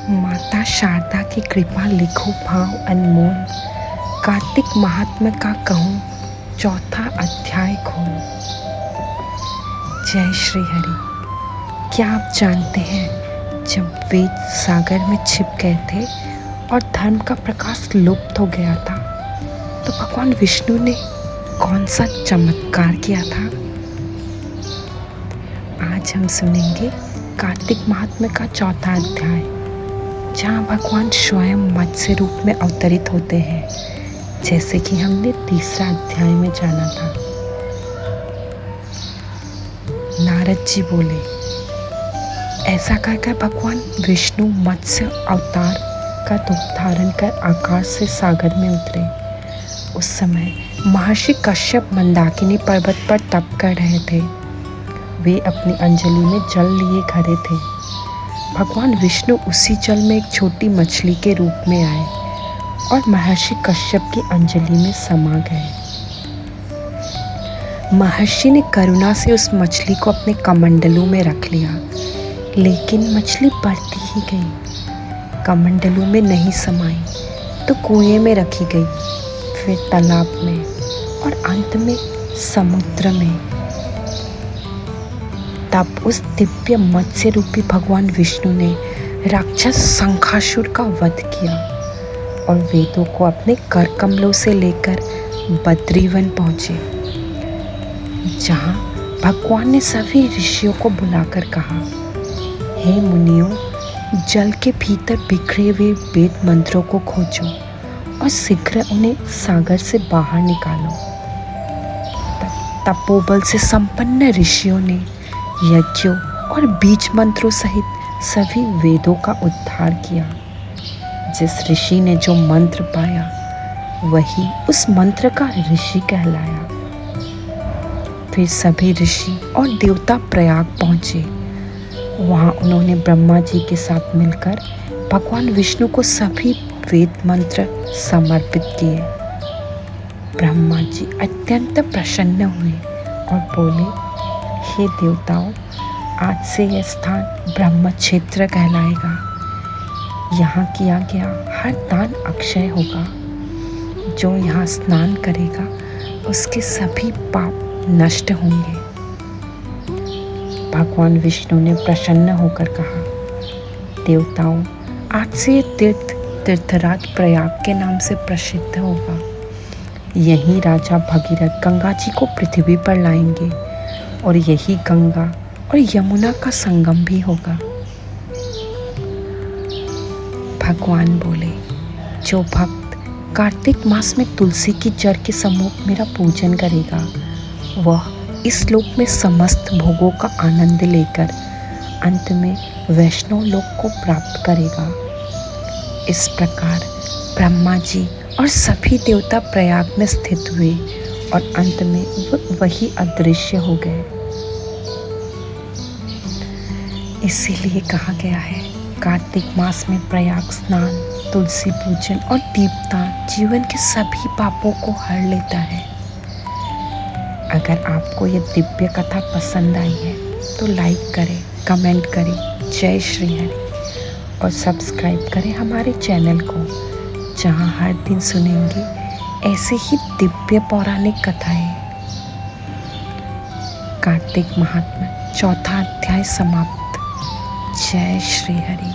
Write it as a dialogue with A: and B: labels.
A: माता शारदा की कृपा लिखो भाव अनमोल, कार्तिक महात्म्य का कहूँ चौथा अध्याय खोल। जय श्री हरि। क्या आप जानते हैं, जब वेद सागर में छिप गए थे और धर्म का प्रकाश लुप्त हो गया था, तो भगवान विष्णु ने कौन सा चमत्कार किया था? आज हम सुनेंगे कार्तिक महात्म्य का चौथा अध्याय, जहाँ भगवान स्वयं मत्स्य रूप में अवतरित होते हैं, जैसे कि हमने तीसरा अध्याय में जाना था। नारद जी बोले, ऐसा कहकर भगवान विष्णु मत्स्य अवतार का रूप धारण कर आकाश से सागर में उतरे। उस समय महर्षि कश्यप मंदाकिनी पर्वत पर तप कर रहे थे। वे अपनी अंजलि में जल लिए खड़े थे। भगवान विष्णु उसी जल में एक छोटी मछली के रूप में आए और महर्षि कश्यप की अंजलि में समा गए। महर्षि ने करुणा से उस मछली को अपने कमंडलों में रख लिया, लेकिन मछली बढ़ती ही गई। कमंडलों में नहीं समाई तो कुएं में रखी गई, फिर तालाब में और अंत में समुद्र में। तब उस दिव्य मत्स्य रूपी भगवान विष्णु ने राक्षस शंखासुर का वध किया और वेदों को अपने कर कमलों से लेकर बद्रीवन पहुँचे, जहाँ भगवान ने सभी ऋषियों को बुलाकर कहा, हे मुनियों, जल के भीतर बिखरे हुए वेद मंत्रों को खोजो और शीघ्र उन्हें सागर से बाहर निकालो। तपोबल से संपन्न ऋषियों ने यज्ञों और बीज मंत्रों सहित सभी वेदों का उद्धार किया। जिस ऋषि ने जो मंत्र पाया, वही उस मंत्र का ऋषि कहलाया। फिर सभी ऋषि और देवता प्रयाग पहुँचे। वहाँ उन्होंने ब्रह्मा जी के साथ मिलकर भगवान विष्णु को सभी वेद मंत्र समर्पित किए। ब्रह्मा जी अत्यंत प्रसन्न हुए और बोले, हे देवताओं, आज से यह स्थान ब्रह्म क्षेत्र कहलाएगा। यहाँ किया गया हर दान अक्षय होगा। जो यहाँ स्नान करेगा, उसके सभी पाप नष्ट होंगे। भगवान विष्णु ने प्रसन्न होकर कहा, देवताओं, आज से यह तीर्थराज प्रयाग के नाम से प्रसिद्ध होगा। यहीं राजा भगीरथ गंगा जी को पृथ्वी पर लाएंगे और यही गंगा और यमुना का संगम भी होगा। भगवान बोले, जो भक्त कार्तिक मास में तुलसी की जड़ के सम्मुख मेरा पूजन करेगा, वह इस लोक में समस्त भोगों का आनंद लेकर अंत में वैष्णव लोक को प्राप्त करेगा। इस प्रकार ब्रह्मा जी और सभी देवता प्रयाग में स्थित हुए और अंत में वही अदृश्य हो गए। इसीलिए कहा गया है, कार्तिक मास में प्रयाग स्नान, तुलसी पूजन और दीपदान जीवन के सभी पापों को हर लेता है। अगर आपको यह दिव्य कथा पसंद आई है तो लाइक करें, कमेंट करें, जय श्री हरि, और सब्सक्राइब करें हमारे चैनल को, जहां हर दिन सुनेंगे ऐसे ही दिव्य पौराणिक कथाएं। कार्तिक महात्म्य चौथा अध्याय समाप्त। जय श्री हरि।